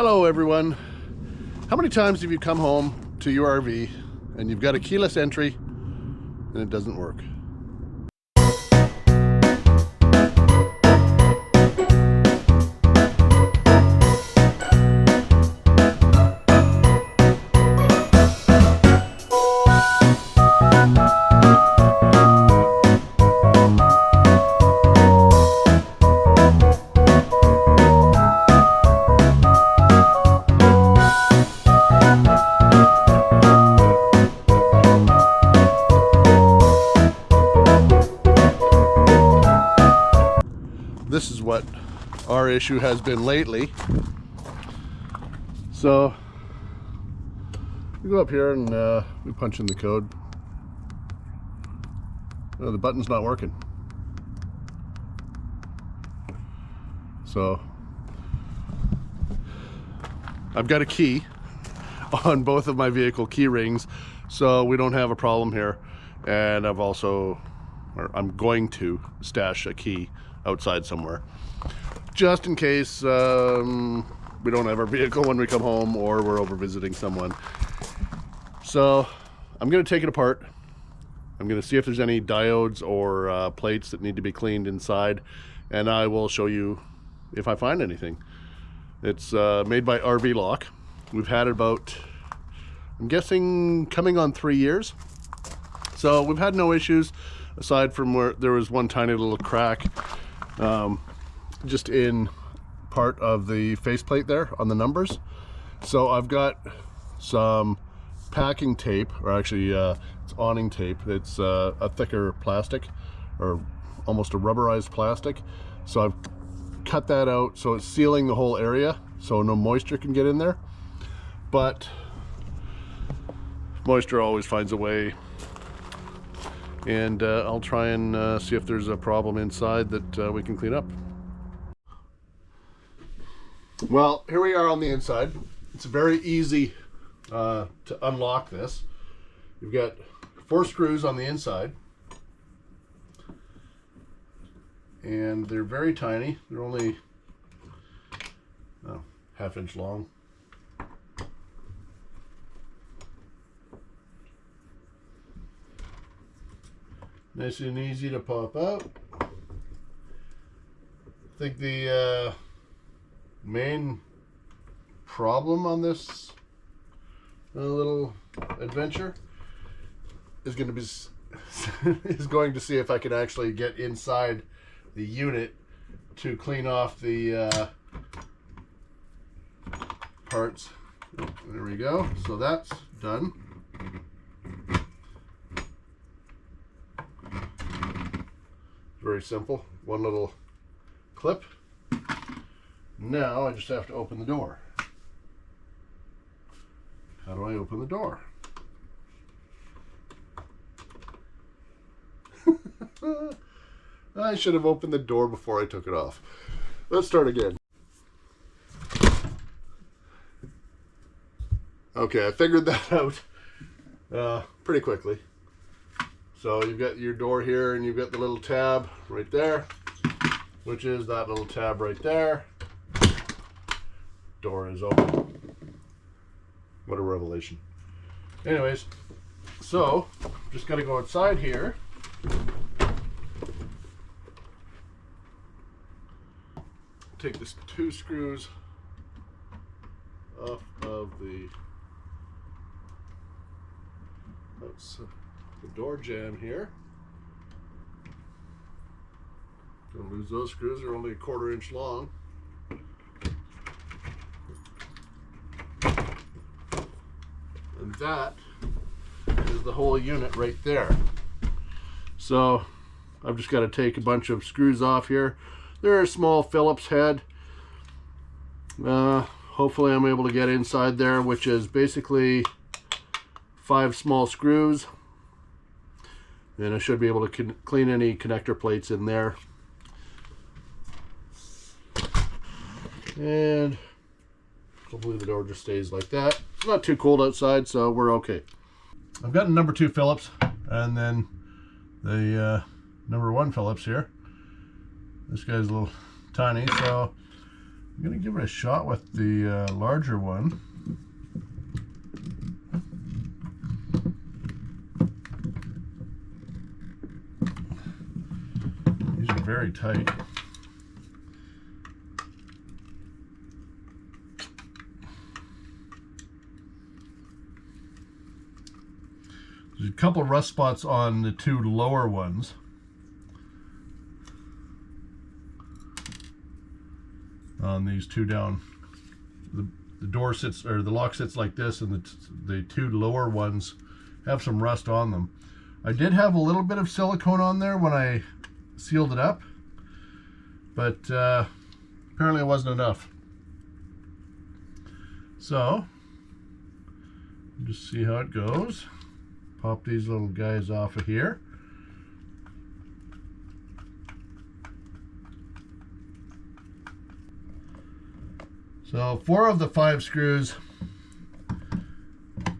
Hello everyone. How many times have you come home to your RV and you've got a keyless entry and it doesn't work? This is what our issue has been lately. So we go up here and we punch in the code. Oh, the button's not working. So I've got a key on both of my vehicle key rings, so we don't have a problem here. And I'm going to stash a key outside somewhere, just in case we don't have our vehicle when we come home or we're over visiting someone. So I'm going to take it apart. I'm going to see if there's any diodes or plates that need to be cleaned inside, and I will show you if I find anything. It's made by RV Lock. We've had it about, I'm guessing, coming on 3 years. So we've had no issues, aside from where there was one tiny little crack just in part of the faceplate there on the numbers. So I've got some packing tape, or actually it's awning tape. It's a thicker plastic, or almost a rubberized plastic. So I've cut that out so it's sealing the whole area so no moisture can get in there. But moisture always finds a way. And I'll try and see if there's a problem inside that we can clean up. Well, here we are on the inside. It's very easy to unlock this. You've got 4 screws on the inside, and they're very tiny. They're only ½ inch long. Nice and easy to pop out. I think the main problem on this little adventure is going to be going to see if I can actually get inside the unit to clean off the parts. There we go. So that's done. Very simple. One little clip. Now I just have to open the door. How do I open the door? I should have opened the door before I took it off. Let's start again. Okay, I figured that out pretty quickly. So you've got your door here, and you've got the little tab right there, which is that little tab right there. Door is open. What a revelation. Anyways, so just gotta go outside here. Take this 2 screws off of the door jamb here. Don't lose those screws, they're only 1/4 inch long. And that is the whole unit right there. So I've just got to take a bunch of screws off here. They're a small Phillips head. Hopefully I'm able to get inside there, which is basically 5 small screws. And I should be able to clean any connector plates in there. And hopefully the door just stays like that. It's not too cold outside, so we're okay. I've got a number 2 Phillips, and then the number 1 Phillips here. This guy's a little tiny, so I'm going to give it a shot with the larger one. These are very tight. There's a couple rust spots on the two lower ones. On these two down, the door sits, or the lock sits like this, and the two lower ones have some rust on them. I did have a little bit of silicone on there when I sealed it up, but apparently it wasn't enough. So just see how it goes. Pop these little guys off of here. So 4 of the 5 screws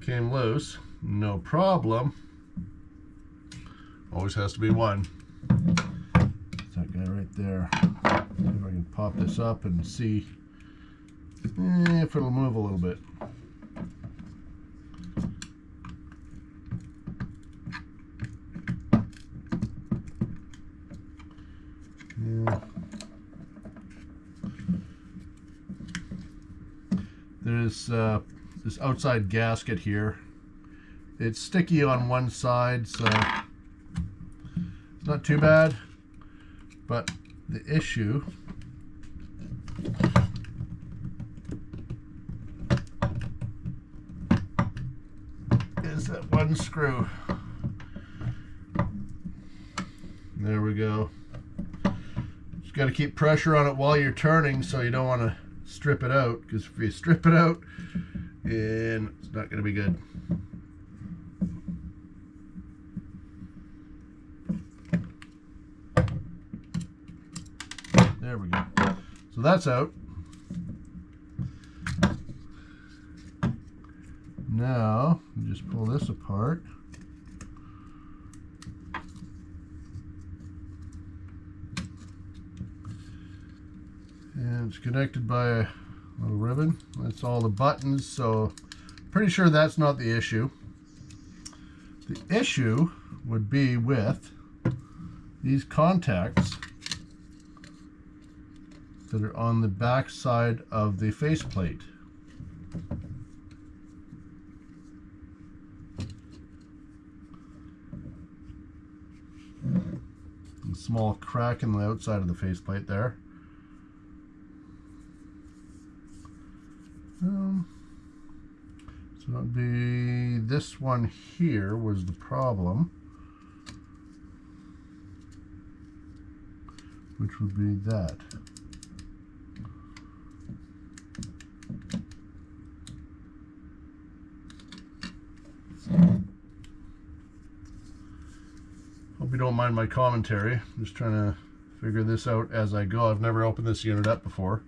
came loose, no problem. Always has to be one. That guy right there. See if I can pop this up and see if it'll move a little bit. Yeah. There's this outside gasket here. It's sticky on one side, so it's not too bad. But the issue is that one screw. There we go. Just got to keep pressure on it while you're turning, so you don't want to strip it out, because if you strip it out, and it's not going to be good. There we go. So that's out. Now just pull this apart. And it's connected by a little ribbon. That's all the buttons, so pretty sure that's not the issue. The issue would be with these contacts that are on the back side of the faceplate. A small crack in the outside of the faceplate there. So it'd be this one here was the problem, which would be that. Hope you don't mind my commentary. I'm just trying to figure this out as I go. I've never opened this unit up before.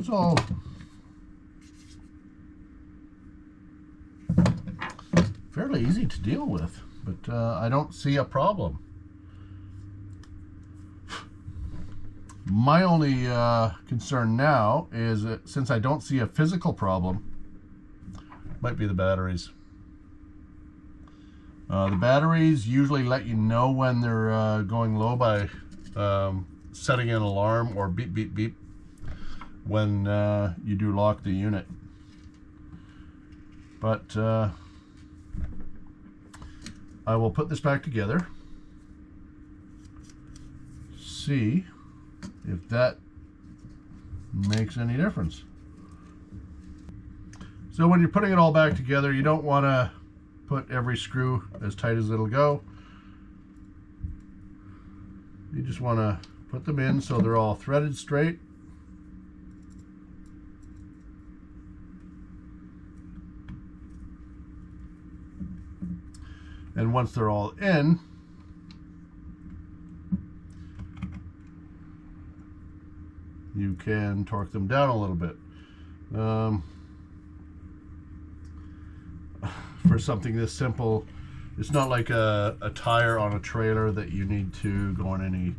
It's all fairly easy to deal with, but I don't see a problem. My only concern now is that since I don't see a physical problem, might be the batteries. The batteries usually let you know when they're going low by setting an alarm or beep beep beep when you do lock the unit. But I will put this back together, see if that makes any difference. So when you're putting it all back together, you don't want to put every screw as tight as it'll go. You just want to put them in so they're all threaded straight. And once they're all in, you can torque them down a little bit. For something this simple, It's not like a tire on a trailer that you need to go in any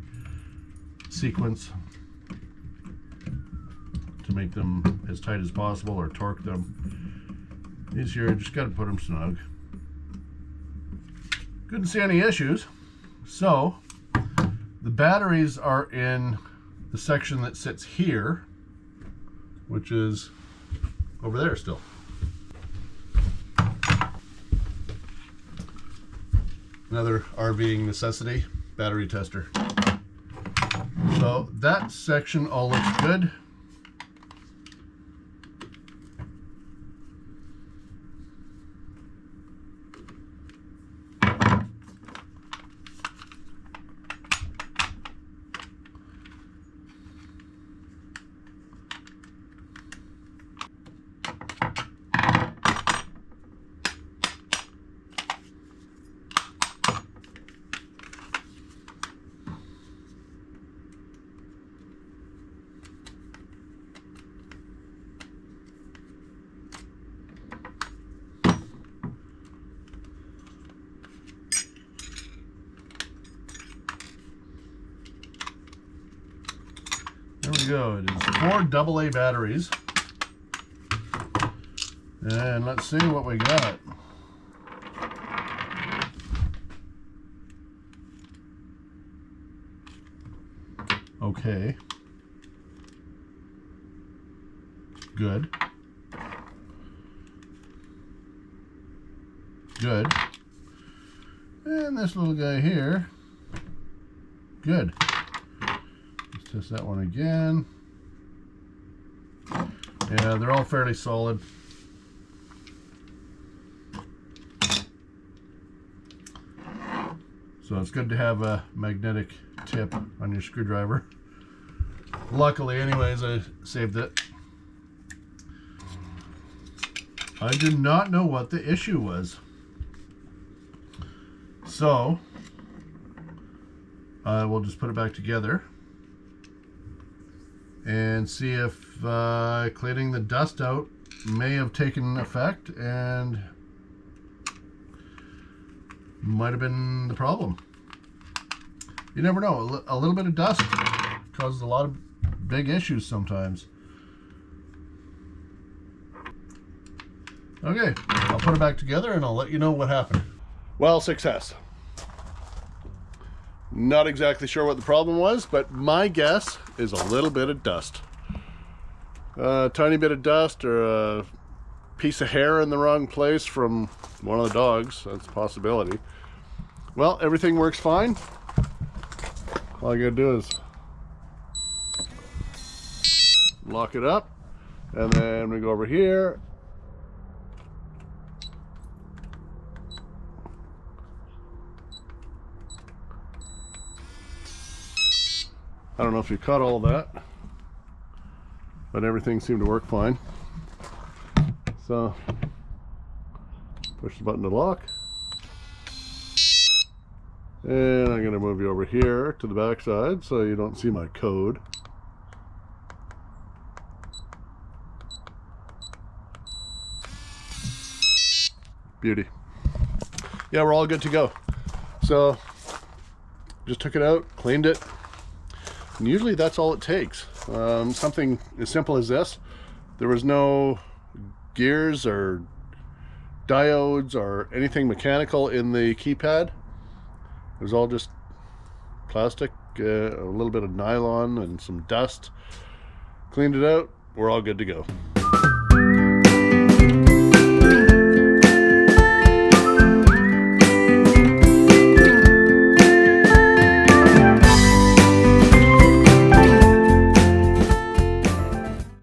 sequence to make them as tight as possible or torque them. These here, just got to put them snug. Couldn't see any issues. So the batteries are in the section that sits here, which is over there still. Another RVing necessity, battery tester. So that section all looks good. There we go. It is 4 AA batteries. And let's see what we got. Okay. Good. Good. And this little guy here. Good. Let's test that one again. Yeah, they're all fairly solid. So it's good to have a magnetic tip on your screwdriver. Luckily, anyways, I saved it. I did not know what the issue was. So I will just put it back together and see if cleaning the dust out may have taken effect and might have been the problem. You never know. A little bit of dust causes a lot of big issues sometimes. Okay, I'll put it back together and I'll let you know what happened. Well, success. Not exactly sure what the problem was, but my guess is a little bit of dust. A tiny bit of dust or a piece of hair in the wrong place from one of the dogs. That's a possibility. Well, everything works fine. All I gotta do is lock it up, and then we go over here. I don't know if you caught all that, but everything seemed to work fine. So push the button to lock. And I'm going to move you over here to the back side so you don't see my code. Beauty. Yeah, we're all good to go. So just took it out, cleaned it. And usually that's all it takes. Something as simple as this. There was no gears or diodes or anything mechanical in the keypad. It was all just plastic, a little bit of nylon and some dust. Cleaned it out. We're all good to go.